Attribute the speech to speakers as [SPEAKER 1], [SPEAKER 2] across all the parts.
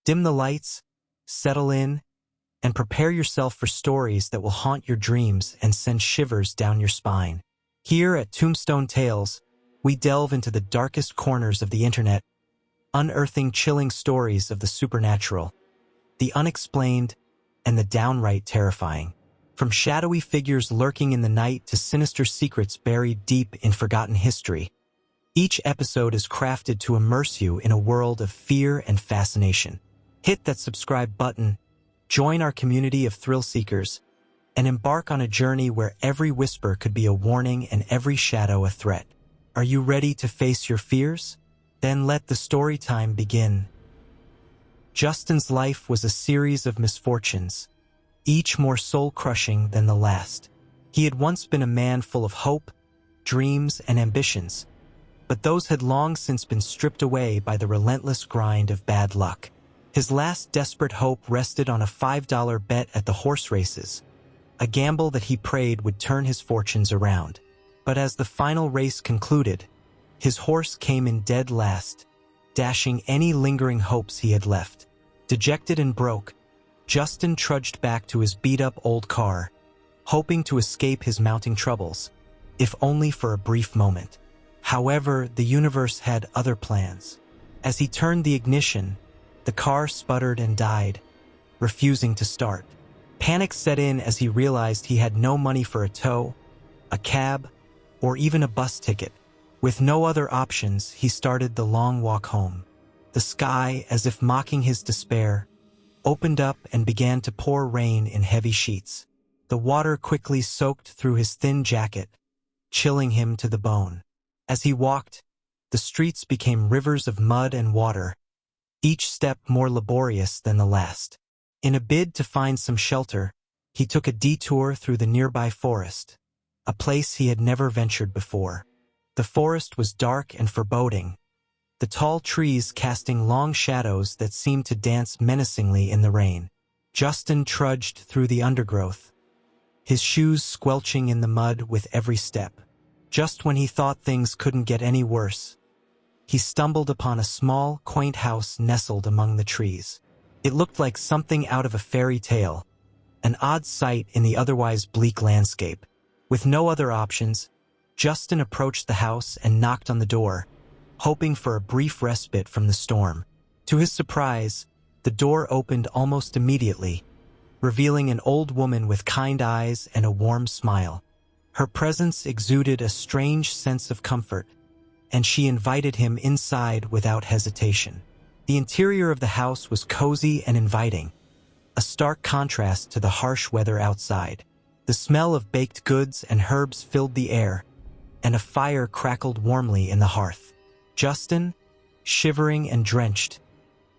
[SPEAKER 1] Dim the lights, settle in, and prepare yourself for stories that will haunt your dreams and send shivers down your spine. Here at Tombstone Tales, we delve into the darkest corners of the internet, unearthing chilling stories of the supernatural, the unexplained, and the downright terrifying. From shadowy figures lurking in the night to sinister secrets buried deep in forgotten history, each episode is crafted to immerse you in a world of fear and fascination. Hit that subscribe button, join our community of thrill seekers, and embark on a journey where every whisper could be a warning and every shadow a threat. Are you ready to face your fears? Then let the story time begin. Justin's life was a series of misfortunes, each more soul-crushing than the last. He had once been a man full of hope, dreams, and ambitions, but those had long since been stripped away by the relentless grind of bad luck. His last desperate hope rested on a $5 bet at the horse races, a gamble that he prayed would turn his fortunes around. But as the final race concluded, his horse came in dead last, dashing any lingering hopes he had left. Dejected and broke, Justin trudged back to his beat-up old car, hoping to escape his mounting troubles, if only for a brief moment. However, the universe had other plans. As he turned the ignition, the car sputtered and died, refusing to start. Panic set in as he realized he had no money for a tow, a cab, or even a bus ticket. With no other options, he started the long walk home. The sky, as if mocking his despair, opened up and began to pour rain in heavy sheets. The water quickly soaked through his thin jacket, chilling him to the bone. As he walked, the streets became rivers of mud and water, each step more laborious than the last. In a bid to find some shelter, he took a detour through the nearby forest, a place he had never ventured before. The forest was dark and foreboding, the tall trees casting long shadows that seemed to dance menacingly in the rain. Justin trudged through the undergrowth, his shoes squelching in the mud with every step. Just when he thought things couldn't get any worse, he stumbled upon a small, quaint house nestled among the trees. It looked like something out of a fairy tale, an odd sight in the otherwise bleak landscape. With no other options, Justin approached the house and knocked on the door, hoping for a brief respite from the storm. To his surprise, the door opened almost immediately, revealing an old woman with kind eyes and a warm smile. Her presence exuded a strange sense of comfort, and she invited him inside without hesitation. The interior of the house was cozy and inviting, a stark contrast to the harsh weather outside. The smell of baked goods and herbs filled the air, and a fire crackled warmly in the hearth. Justin, shivering and drenched,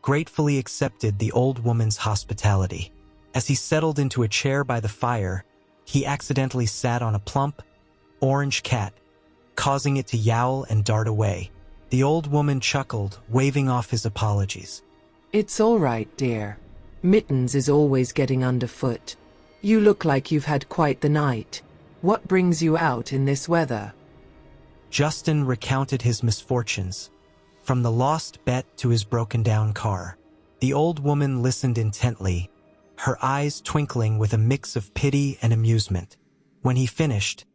[SPEAKER 1] gratefully accepted the old woman's hospitality. As he settled into a chair by the fire, he accidentally sat on a plump, orange cat, causing it to yowl and dart away. The old woman chuckled, waving off his apologies.
[SPEAKER 2] "It's all right, dear. Mittens is always getting underfoot. You look like you've had quite the night. What brings you out in this weather?"
[SPEAKER 1] Justin recounted his misfortunes, from the lost bet to his broken-down car. The old woman listened intently, her eyes twinkling with a mix of pity and amusement. When he finished,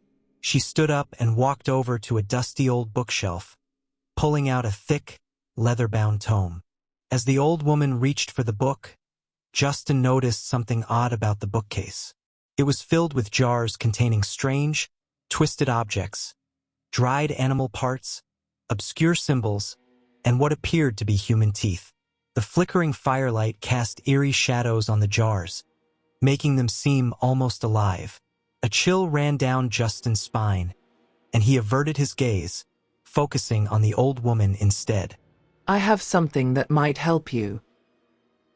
[SPEAKER 1] she stood up and walked over to a dusty old bookshelf, pulling out a thick, leather-bound tome. As the old woman reached for the book, Justin noticed something odd about the bookcase. It was filled with jars containing strange, twisted objects, dried animal parts, obscure symbols, and what appeared to be human teeth. The flickering firelight cast eerie shadows on the jars, making them seem almost alive. A chill ran down Justin's spine, and he averted his gaze, focusing on the old woman instead.
[SPEAKER 2] "I have something that might help you.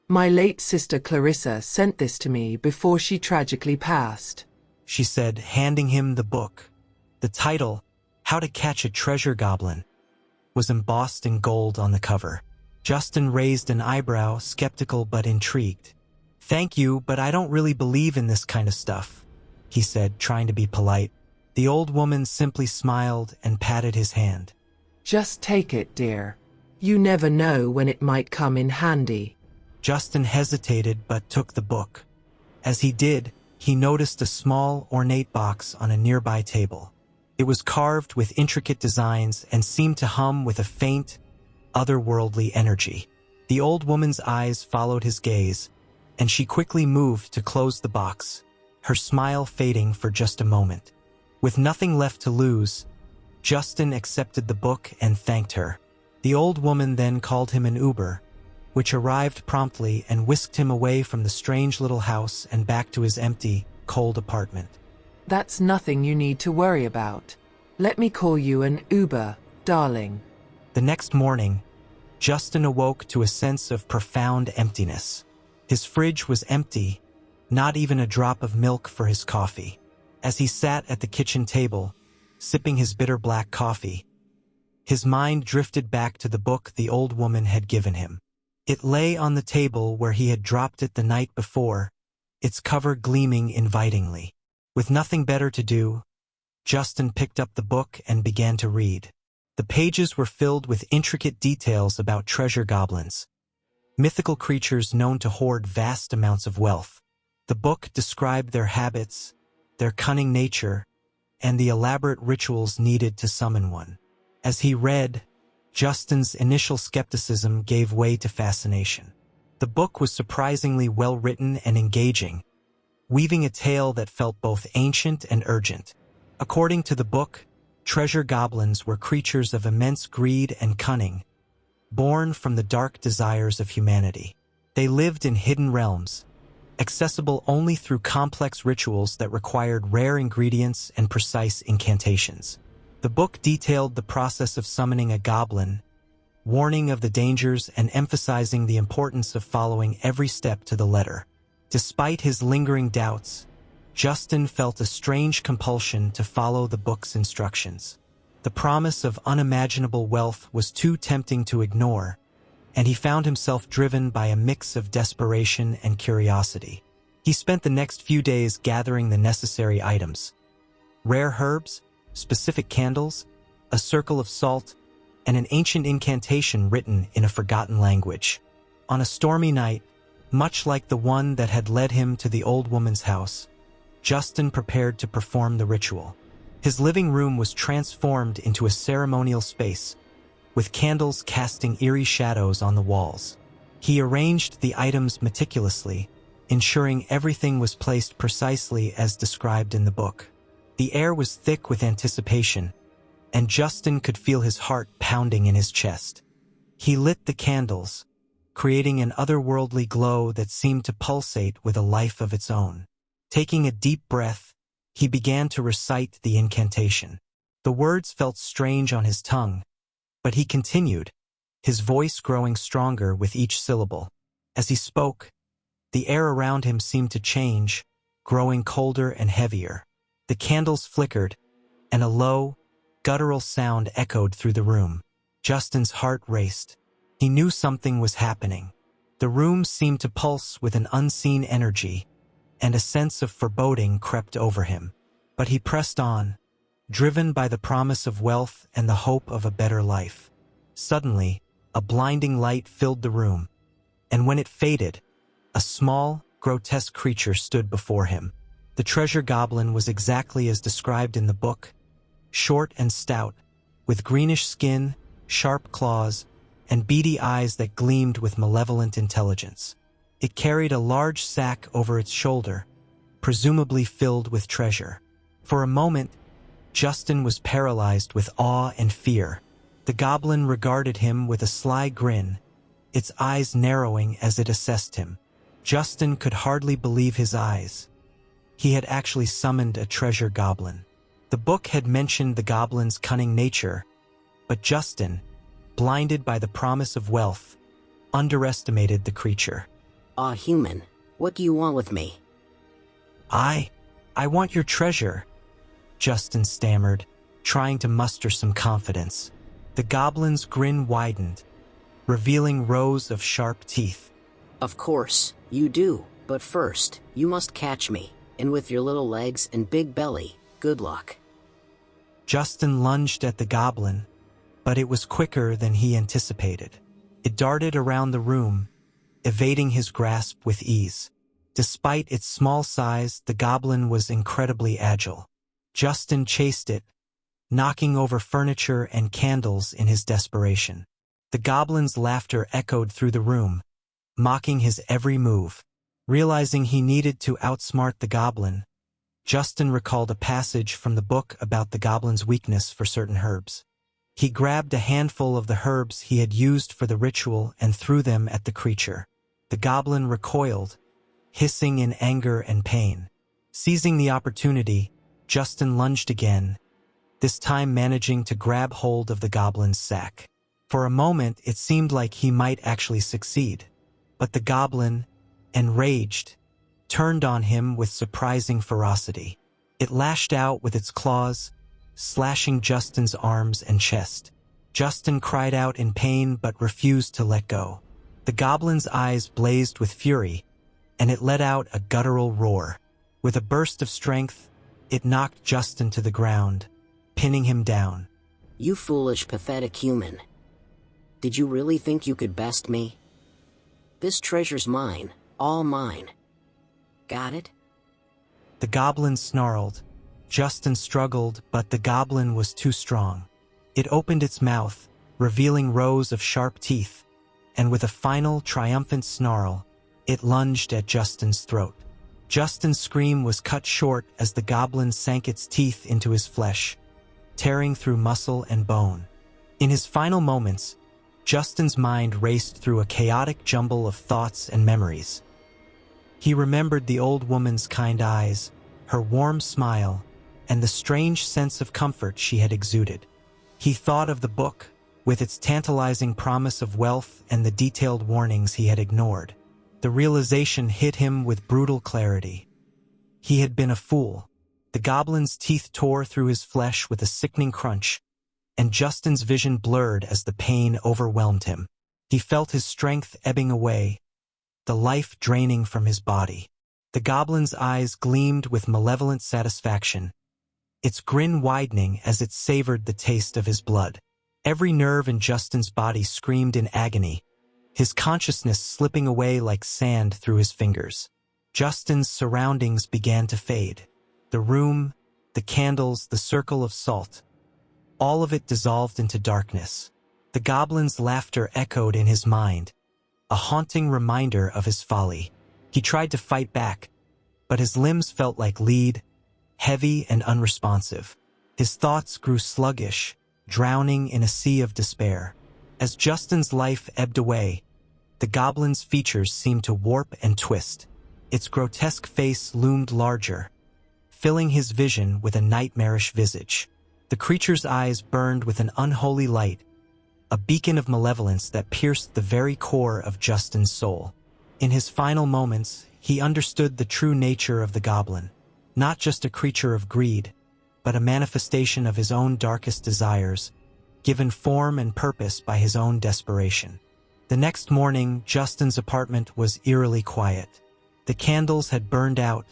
[SPEAKER 2] My late sister Clarissa sent this to me before she tragically passed,"
[SPEAKER 1] she said, handing him the book. The title, How to Catch a Treasure Goblin, was embossed in gold on the cover. Justin raised an eyebrow, skeptical but intrigued. "Thank you, but I don't really believe in this kind of stuff," he said, trying to be polite. The old woman simply smiled and patted his hand.
[SPEAKER 2] "Just take it, dear. You never know when it might come in handy."
[SPEAKER 1] Justin hesitated but took the book. As he did, he noticed a small, ornate box on a nearby table. It was carved with intricate designs and seemed to hum with a faint, otherworldly energy. The old woman's eyes followed his gaze, and she quickly moved to close the box, her smile fading for just a moment. With nothing left to lose, Justin accepted the book and thanked her. The old woman then called him an Uber, which arrived promptly and whisked him away from the strange little house and back to his empty, cold apartment.
[SPEAKER 2] That's nothing you need to worry about. Let me call you an Uber, darling.
[SPEAKER 1] The next morning, Justin awoke to a sense of profound emptiness. His fridge was empty, not even a drop of milk for his coffee. As he sat at the kitchen table, sipping his bitter black coffee, his mind drifted back to the book the old woman had given him. It lay on the table where he had dropped it the night before, its cover gleaming invitingly. With nothing better to do, Justin picked up the book and began to read. The pages were filled with intricate details about treasure goblins, mythical creatures known to hoard vast amounts of wealth. The book described their habits, their cunning nature, and the elaborate rituals needed to summon one. As he read, Justin's initial skepticism gave way to fascination. The book was surprisingly well written and engaging, weaving a tale that felt both ancient and urgent. According to the book, treasure goblins were creatures of immense greed and cunning, born from the dark desires of humanity. They lived in hidden realms, accessible only through complex rituals that required rare ingredients and precise incantations. The book detailed the process of summoning a goblin, warning of the dangers and emphasizing the importance of following every step to the letter. Despite his lingering doubts, Justin felt a strange compulsion to follow the book's instructions. The promise of unimaginable wealth was too tempting to ignore, and he found himself driven by a mix of desperation and curiosity. He spent the next few days gathering the necessary items: rare herbs, specific candles, a circle of salt, and an ancient incantation written in a forgotten language. On a stormy night, much like the one that had led him to the old woman's house, Justin prepared to perform the ritual. His living room was transformed into a ceremonial space, with candles casting eerie shadows on the walls. He arranged the items meticulously, ensuring everything was placed precisely as described in the book. The air was thick with anticipation, and Justin could feel his heart pounding in his chest. He lit the candles, creating an otherworldly glow that seemed to pulsate with a life of its own. Taking a deep breath, he began to recite the incantation. The words felt strange on his tongue, but he continued, his voice growing stronger with each syllable. As he spoke, the air around him seemed to change, growing colder and heavier. The candles flickered, and a low, guttural sound echoed through the room. Justin's heart raced. He knew something was happening. The room seemed to pulse with an unseen energy, and a sense of foreboding crept over him. But he pressed on, driven by the promise of wealth and the hope of a better life. Suddenly, a blinding light filled the room, and when it faded, a small, grotesque creature stood before him. The treasure goblin was exactly as described in the book, short and stout, with greenish skin, sharp claws, and beady eyes that gleamed with malevolent intelligence. It carried a large sack over its shoulder, presumably filled with treasure. For a moment, Justin was paralyzed with awe and fear. The goblin regarded him with a sly grin, its eyes narrowing as it assessed him. Justin could hardly believe his eyes. He had actually summoned a treasure goblin. The book had mentioned the goblin's cunning nature, but Justin, blinded by the promise of wealth, underestimated the creature.
[SPEAKER 3] Human, what do you want with me?
[SPEAKER 1] I want your treasure, Justin stammered, trying to muster some confidence. The goblin's grin widened, revealing rows of sharp teeth.
[SPEAKER 3] Of course, you do, but first, you must catch me, and with your little legs and big belly, good luck.
[SPEAKER 1] Justin lunged at the goblin, but it was quicker than he anticipated. It darted around the room, evading his grasp with ease. Despite its small size, the goblin was incredibly agile. Justin chased it, knocking over furniture and candles in his desperation. The goblin's laughter echoed through the room, mocking his every move. Realizing he needed to outsmart the goblin, Justin recalled a passage from the book about the goblin's weakness for certain herbs. He grabbed a handful of the herbs he had used for the ritual and threw them at the creature. The goblin recoiled, hissing in anger and pain. Seizing the opportunity, Justin lunged again, this time managing to grab hold of the goblin's sack. For a moment, it seemed like he might actually succeed. But the goblin, enraged, turned on him with surprising ferocity. It lashed out with its claws, slashing Justin's arms and chest. Justin cried out in pain but refused to let go. The goblin's eyes blazed with fury, and it let out a guttural roar. With a burst of strength, it knocked Justin to the ground, pinning him down.
[SPEAKER 3] You foolish, pathetic human. Did you really think you could best me? This treasure's mine, all mine. Got it?
[SPEAKER 1] The goblin snarled. Justin struggled, but the goblin was too strong. It opened its mouth, revealing rows of sharp teeth, and with a final, triumphant snarl, it lunged at Justin's throat. Justin's scream was cut short as the goblin sank its teeth into his flesh, tearing through muscle and bone. In his final moments, Justin's mind raced through a chaotic jumble of thoughts and memories. He remembered the old woman's kind eyes, her warm smile, and the strange sense of comfort she had exuded. He thought of the book, with its tantalizing promise of wealth and the detailed warnings he had ignored. The realization hit him with brutal clarity. He had been a fool. The goblin's teeth tore through his flesh with a sickening crunch, and Justin's vision blurred as the pain overwhelmed him. He felt his strength ebbing away, the life draining from his body. The goblin's eyes gleamed with malevolent satisfaction, its grin widening as it savored the taste of his blood. Every nerve in Justin's body screamed in agony, his consciousness slipping away like sand through his fingers. Justin's surroundings began to fade. The room, the candles, the circle of salt, all of it dissolved into darkness. The goblin's laughter echoed in his mind, a haunting reminder of his folly. He tried to fight back, but his limbs felt like lead, heavy and unresponsive. His thoughts grew sluggish, drowning in a sea of despair. As Justin's life ebbed away, the goblin's features seemed to warp and twist. Its grotesque face loomed larger, filling his vision with a nightmarish visage. The creature's eyes burned with an unholy light, a beacon of malevolence that pierced the very core of Justin's soul. In his final moments, he understood the true nature of the goblin, not just a creature of greed, but a manifestation of his own darkest desires, given form and purpose by his own desperation. The next morning, Justin's apartment was eerily quiet. The candles had burned out,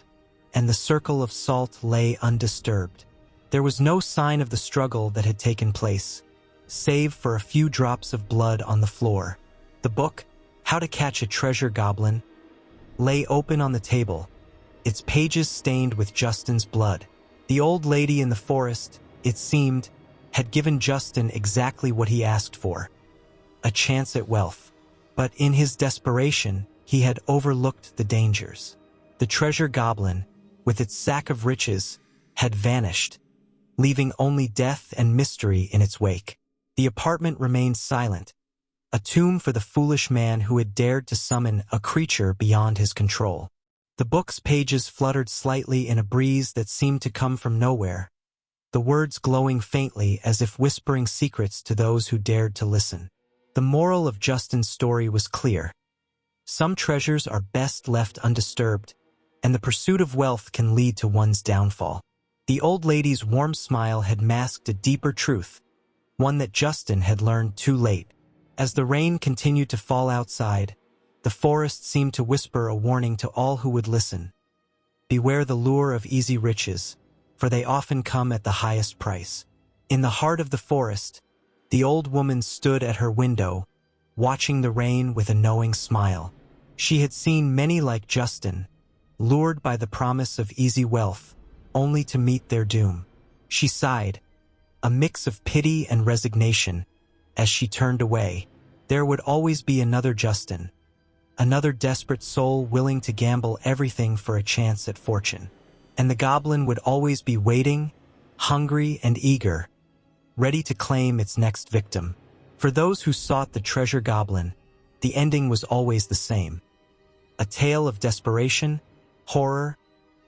[SPEAKER 1] and the circle of salt lay undisturbed. There was no sign of the struggle that had taken place, save for a few drops of blood on the floor. The book, How to Catch a Treasure Goblin, lay open on the table, its pages stained with Justin's blood. The old lady in the forest, it seemed, had given Justin exactly what he asked for, a chance at wealth. But in his desperation, he had overlooked the dangers. The treasure goblin, with its sack of riches, had vanished, leaving only death and mystery in its wake. The apartment remained silent, a tomb for the foolish man who had dared to summon a creature beyond his control. The book's pages fluttered slightly in a breeze that seemed to come from nowhere, the words glowing faintly as if whispering secrets to those who dared to listen. The moral of Justin's story was clear. Some treasures are best left undisturbed, and the pursuit of wealth can lead to one's downfall. The old lady's warm smile had masked a deeper truth, one that Justin had learned too late. As the rain continued to fall outside, the forest seemed to whisper a warning to all who would listen. Beware the lure of easy riches, for they often come at the highest price. In the heart of the forest, the old woman stood at her window, watching the rain with a knowing smile. She had seen many like Justin, lured by the promise of easy wealth, only to meet their doom. She sighed, a mix of pity and resignation, as she turned away. There would always be another Justin, another desperate soul willing to gamble everything for a chance at fortune. And the goblin would always be waiting, hungry and eager, ready to claim its next victim. For those who sought the treasure goblin, the ending was always the same. A tale of desperation, horror,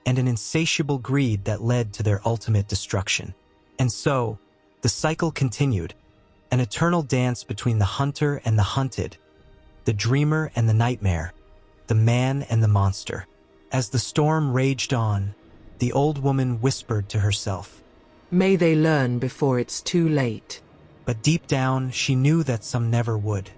[SPEAKER 1] and an insatiable greed that led to their ultimate destruction. And so, the cycle continued, an eternal dance between the hunter and the hunted, the dreamer and the nightmare, the man and the monster. As the storm raged on, the old woman whispered to herself,
[SPEAKER 2] "May they learn before it's too late."
[SPEAKER 1] but deep down she knew that some never would.